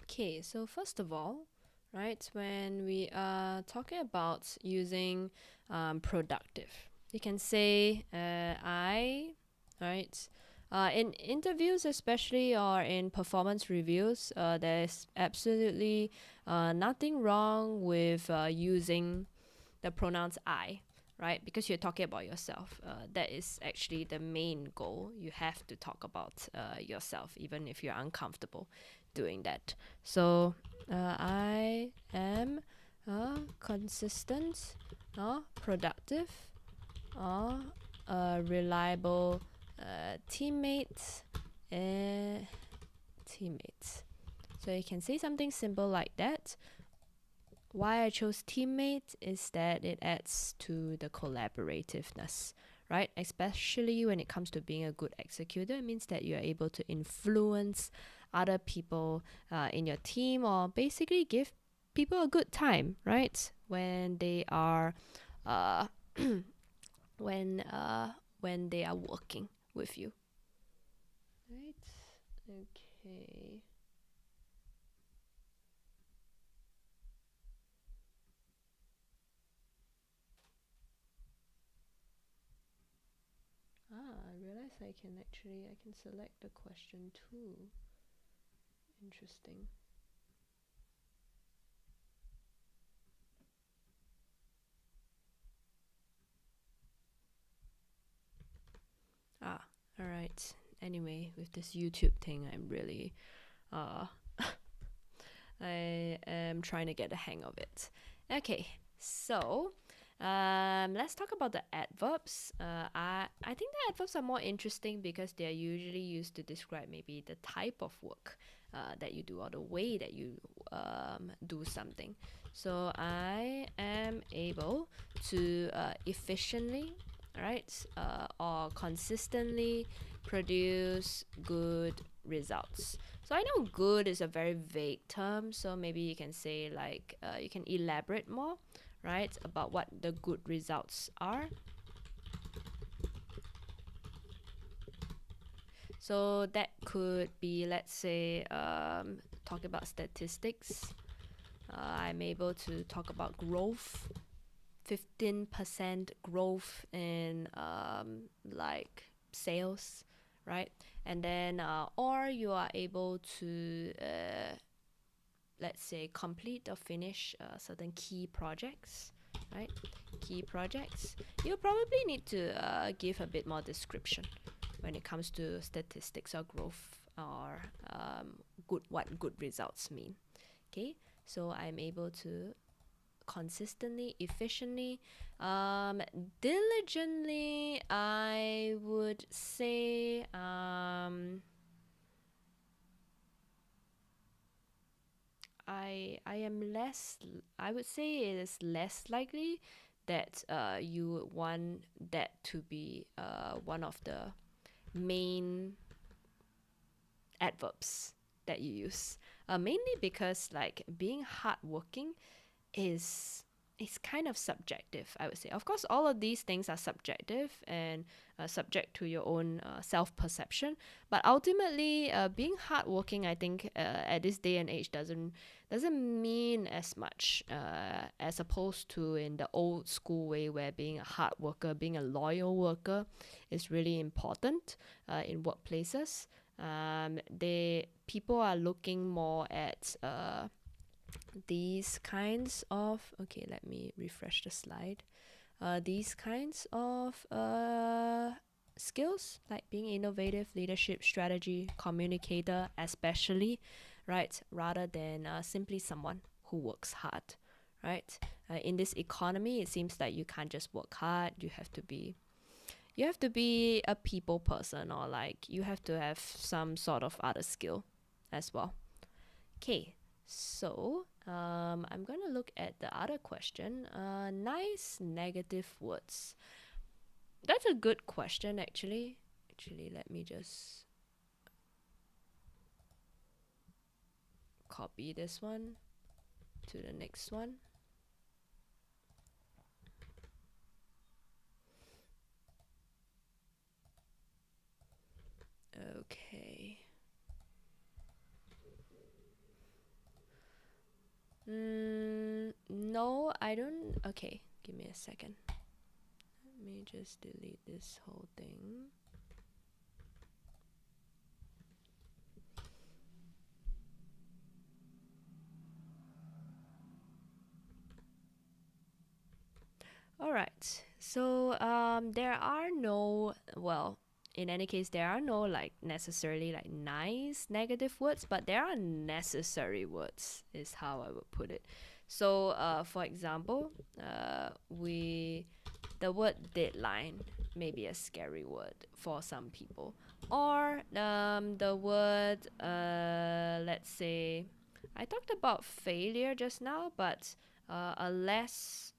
Okay, so first of all, right, when we are talking about using productive, you can say right, in interviews, especially or in performance reviews, there's absolutely nothing wrong with using the pronouns I, right? Because you're talking about yourself. That is actually the main goal. You have to talk about yourself, even if you're uncomfortable doing that. So I am consistent, productive, reliable teammate, uh, teammates. So you can say something simple like that. Why I chose teammate is that it adds to the collaborativeness, right? Especially when it comes to being a good executor, it means that you're able to influence other people in your team, or basically give people a good time, right? When they are uh, when they are working with you, right? Okay. I realize I can select the question too. Interesting. Ah, all right. Anyway, with this YouTube thing, I'm really uh I am trying to get the hang of it. Okay, so let's talk about the adverbs. I think the adverbs are more interesting because they are usually used to describe maybe the type of work that you do, or the way that you do something. So I am able to efficiently, right, or consistently produce good results. So I know good is a very vague term, so maybe you can say like you can elaborate more, right, about what the good results are. So that could be, let's say, talk about statistics. I'm able to talk about growth, 15% growth in like sales, right? And then, or you are able to let's say complete or finish certain key projects, right? Key projects, you probably need to give a bit more description when it comes to statistics or growth, or what good results mean. Okay, so I'm able to consistently, efficiently, diligently, I would say I am less. I would say it is less likely that you would want that to be one of the main adverbs that you use. Mainly because like being hardworking is kind of subjective, I would say. Of course, all of these things are subjective and subject to your own self perception. But ultimately, being hardworking, I think, at this day and age, doesn't mean as much as opposed to in the old school way, where being a hard worker, being a loyal worker, is really important in workplaces. They People are looking more at these kinds of, okay, let me refresh the slide. these kinds of skills, like being innovative, leadership, strategy, communicator, especially, right? Rather than simply someone who works hard, right? In this economy, it seems like you can't just work hard. You have to be a people person, or like you have to have some sort of other skill as well. Okay, so I'm gonna look at the other question. Nice negative words. That's a good question, actually. Let me just copy this one to the next one. Okay. No, I don't. Okay, give me a second. Let me just delete this whole thing. Alright, so there are no, well, in any case, there are no like necessarily like nice negative words, but there are necessary words, is how I would put it. So, for example, the word deadline may be a scary word for some people, or the word, let's say, I talked about failure just now, but a less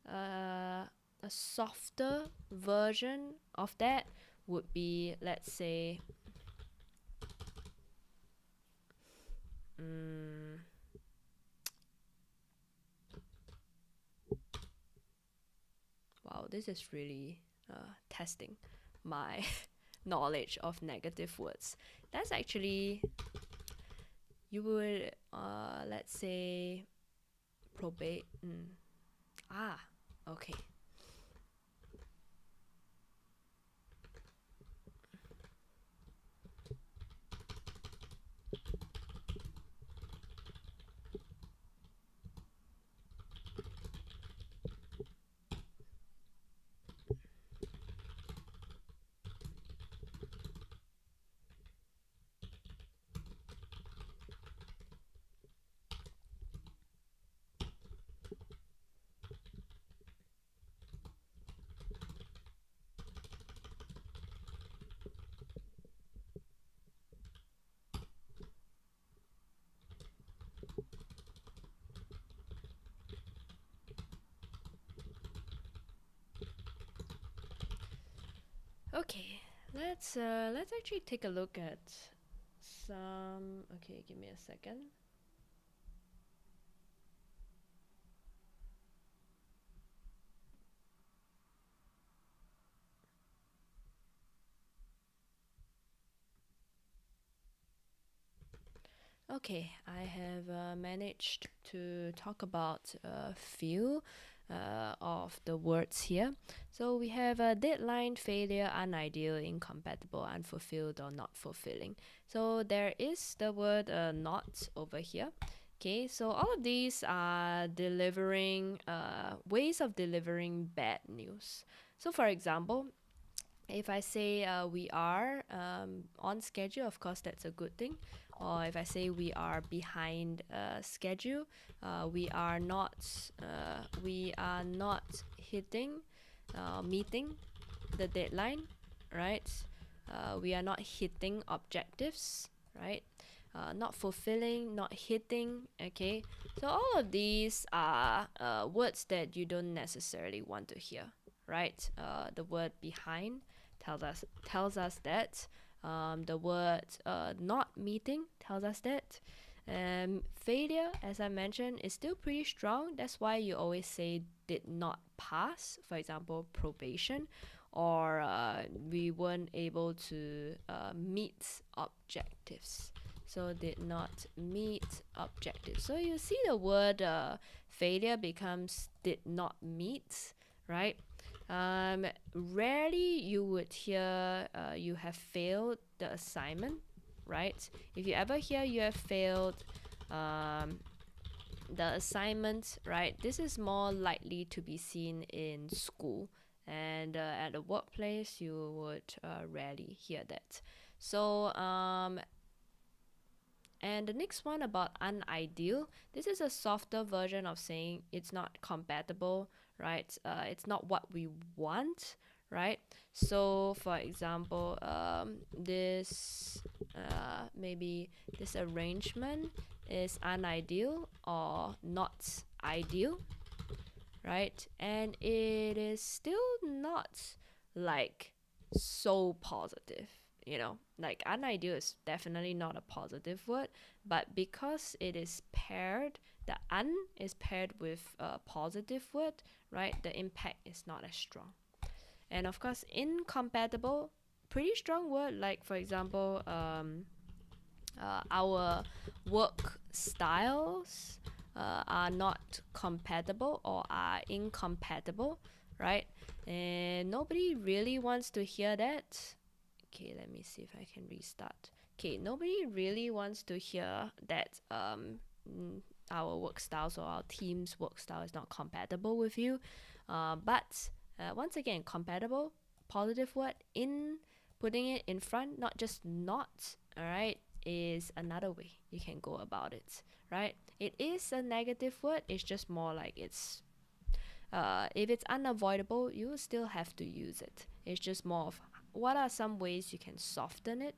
a softer version of that would be, let's say, wow, this is really testing my knowledge of negative words. That's actually, you would, let's say, probate. Ah, okay. Okay, let's actually take a look at some. Okay, give me a second. Okay, I have managed to talk about a few of the words here. So we have a deadline, failure, unideal, incompatible, unfulfilled, or not fulfilling. So there is the word not over here. Okay, so all of these are delivering ways of delivering bad news. So for example, if I say we are on schedule, of course that's a good thing. Or if I say we are behind schedule, we are not hitting, meeting the deadline, right? We are not hitting objectives, right? Not fulfilling, not hitting. Okay, so all of these are words that you don't necessarily want to hear, right? The word behind tells us that. The word not meeting tells us that. Failure, as I mentioned, is still pretty strong. That's why you always say did not pass, for example, probation, or we weren't able to meet objectives. So did not meet objectives. So you see the word failure becomes did not meet, right? Rarely you would hear you have failed the assignment, right? If you ever hear you have failed the assignment, right? This is more likely to be seen in school, and at the workplace, you would rarely hear that. So, and the next one about unideal, this is a softer version of saying it's not compatible, right? It's not what we want, right? So, for example, this maybe this arrangement is unideal or not ideal, right? And it is still not like so positive, you know, like unideal is definitely not a positive word, but because it is paired, the un is paired with a positive word, right? The impact is not as strong. And of course, incompatible, pretty strong word. Like for example, our work styles are not compatible or are incompatible, right? And nobody really wants to hear that. Okay, let me see if I can restart. Okay, nobody really wants to hear that our work styles or our team's work style is not compatible with you. But once again, compatible, positive word, in putting it in front, not just not, all right, is another way you can go about it, right? It is a negative word, it's just more like it's if it's unavoidable, you will still have to use it. It's just more of what are some ways you can soften it.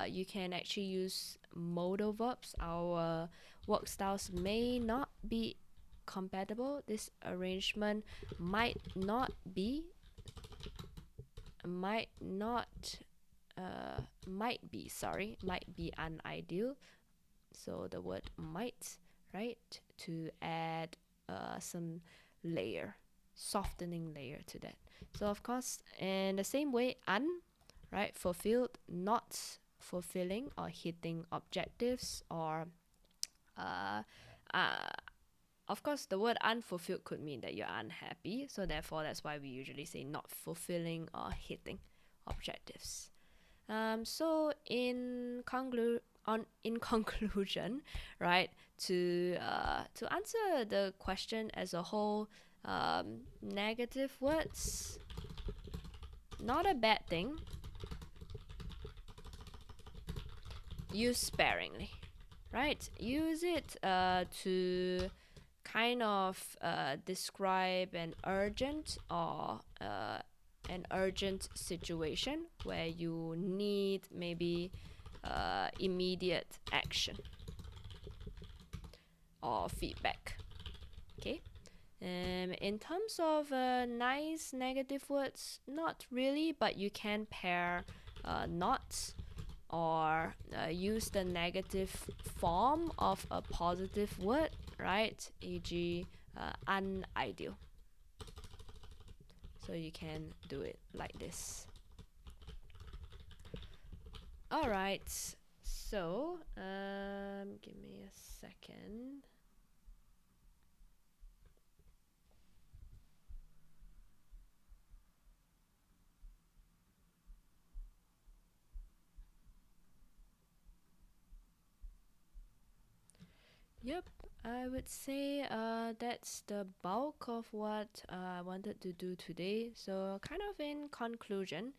You can actually use modal verbs. Our work styles may not be compatible. This arrangement might not be unideal. So the word might, right, to add some layer, softening layer to that. So of course, in the same way, right, fulfilled, not fulfilling or hitting objectives, or uh, uh, of course, the word unfulfilled could mean that you're unhappy. So therefore, that's why we usually say not fulfilling or hitting objectives. So in conclusion, right, to answer the question as a whole, negative words, not a bad thing. Use sparingly, right? Use it to kind of describe an urgent or an urgent situation where you need maybe immediate action or feedback. Okay. In terms of nice negative words, not really, but you can pair not or use the negative form of a positive word, right? E.g., unideal. So you can do it like this. All right. So give me a second. Yep, I would say that's the bulk of what I wanted to do today. So kind of in conclusion,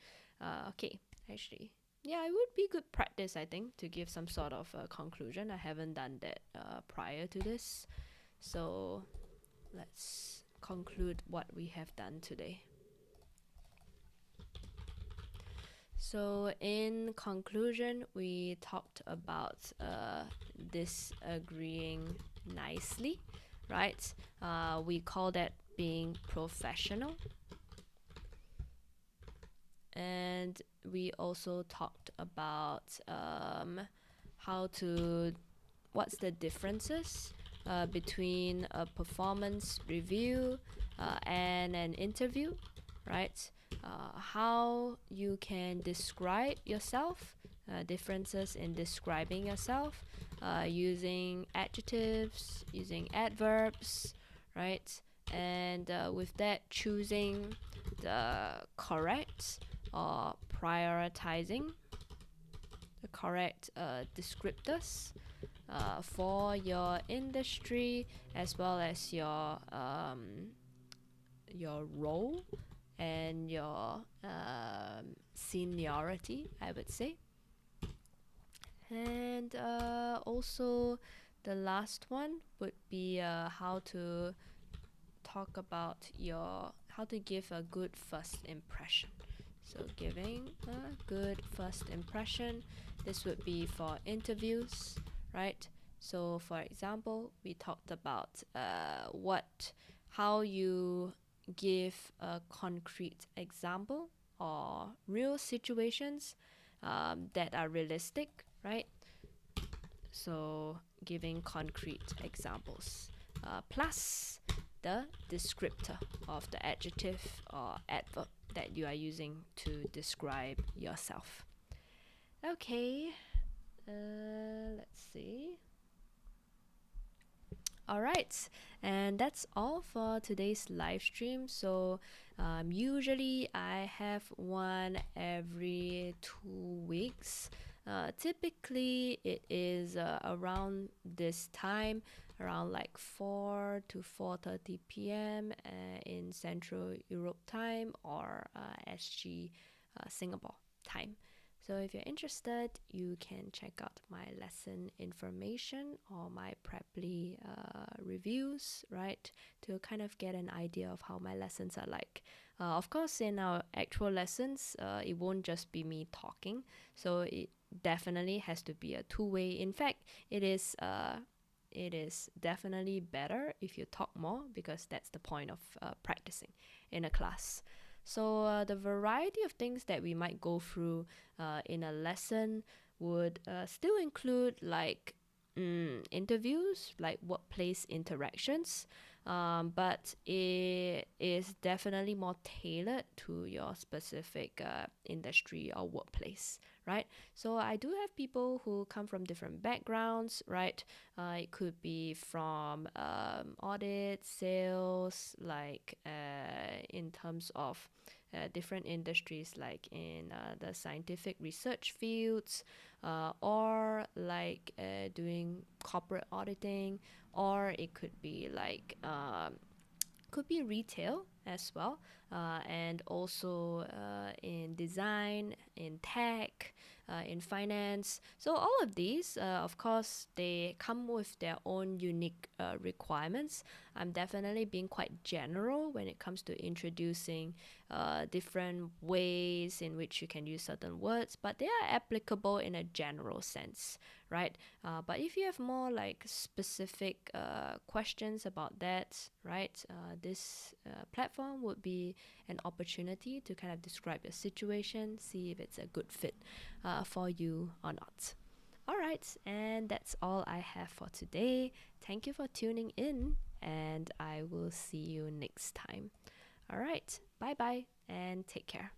okay, actually, yeah, it would be good practice, I think, to give some sort of conclusion. I haven't done that prior to this. So let's conclude what we have done today. So in conclusion, we talked about disagreeing nicely, right? We call that being professional. And we also talked about what's the differences between a performance review and an interview, right? How you can describe yourself, differences in describing yourself, using adjectives, using adverbs, right? And with that, choosing the correct or prioritizing the correct descriptors for your industry as well as your role and your seniority, I would say. And also, the last one would be how to talk about how to give a good first impression. So giving a good first impression, this would be for interviews, right? So for example, we talked about how you give a concrete example or real situations that are realistic, right? So giving concrete examples plus the descriptor of the adjective or adverb that you are using to describe yourself. Okay, let's see. All right, and that's all for today's live stream. So usually I have one every 2 weeks. Typically it is around this time, around like 4 to 4:30 p.m. In Central Europe time or SG Singapore time. So if you're interested, you can check out my lesson information or my Preply reviews, right? To kind of get an idea of how my lessons are like. Of course, in our actual lessons, it won't just be me talking. So it definitely has to be a two-way. In fact, it is definitely better if you talk more because that's the point of practicing in a class. So the variety of things that we might go through in a lesson would still include like interviews, like workplace interactions, but it is definitely more tailored to your specific industry or workplace, right? So I do have people who come from different backgrounds, right? It could be from audit, sales, like in terms of different industries, like in the scientific research fields, or like doing corporate auditing, or it could be like could be retail as well, and also in design, in tech, in finance. So all of these, of course, they come with their own unique requirements. I'm definitely being quite general when it comes to introducing different ways in which you can use certain words, but they are applicable in a general sense, right? But if you have more like specific questions about that, right, this platform would be an opportunity to kind of describe your situation, see if it's a good fit for you or not. All right, and that's all I have for today. Thank you for tuning in, and I will see you next time. All right, bye bye, and take care.